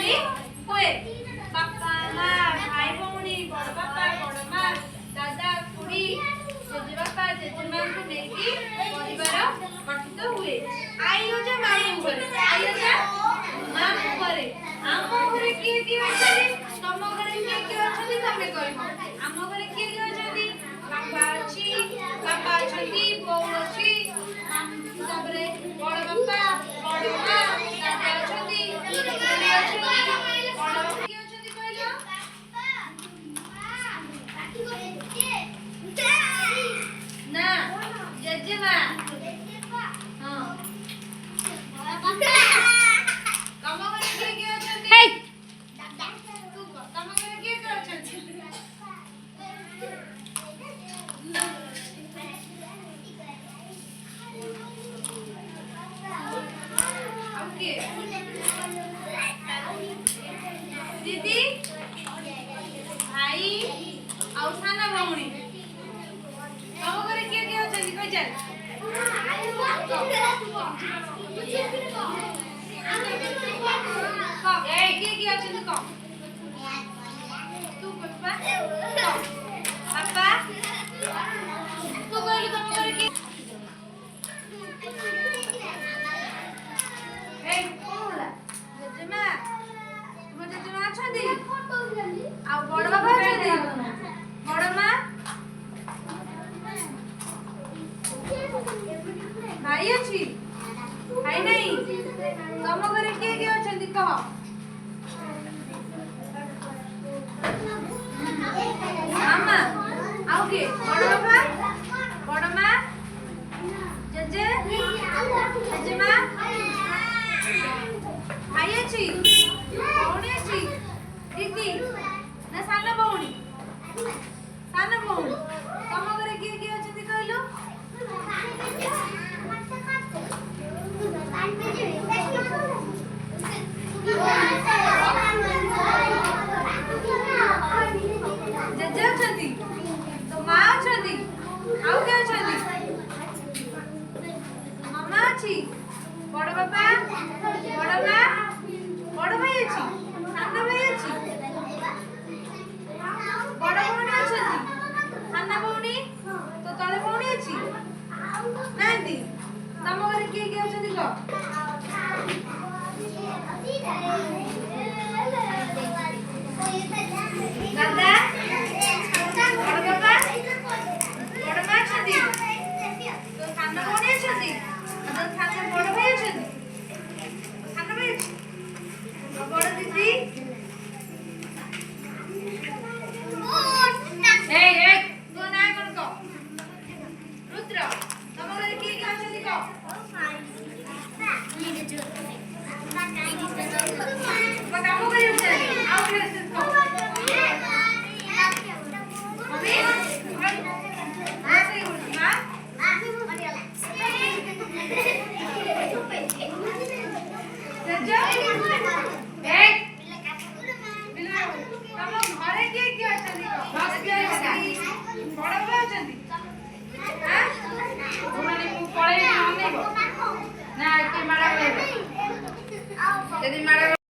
भौणी हुए बापा माँ भाई भौणी बड़ बापा बड़ माँ दादा खुड़ी जेजे बापा जेजे माँ को लेकी परिवार गठित हुए। आई हो जा माँ ऊपर आई हो जा माँ ऊपर आम घरे किए किए अछंती तम घरे किए किए अछंती तमे कहबो आम घरे किए किए अछंती बापा अछि बापा अछंती बौ अछि तापरे बड़ बापा बड़ माँ दादा अछंती खुड़ी अछंती बड़ किए अछंती कहलो ना जेजेमा हां तम घरे किए किए अछंती हे तू तम घरे किए किए अछंती ओके दीदी भाई आउ साना भौणी तम घरे किए किए अछंती कह चल ए किए किए अछंती कह तू पापा पापा तू कहलु तम घरे किए ए कोन होला जेजेमा तुम जेजेमा अछंती आ बड़ बाबा अछंती बड़ माँ भाई अछि भाई नहीं तम घरे किए किए अछंती कह मामा आउ के बड़ बाबा बड़ माँ जेजे जेजेमा भाई अछि भौणी अछि दीदी ना साना भौणी तम घरे किए किए अछंती कहलो जेजे अछंती तो माँ अछंती आउ के अछंती मामा अछि बड़ बापा बड़ माँ बड़ भाई अछि साना भाई अछि बड़ भौणी अछंती साना भौणी तो तळे भौणी अछि नांदी तम घरे किए किए अछंती कह दादा बड़ बापा बड़ माँ अछंती तो साना भौणी अछंती तो साना बड़ भाई अछंती साना भाई अछि बड़ दीदी ए तू ना कोन कह रुद्र तम घरे किए किए अछंती कह काम करे आउ के मम्मी आसे माँ सज्जा एक तम घरे किए किए अछंती कह बड़ बाबा अछंती हां ओमाने पळे नहीं ना के मारा यदि मारा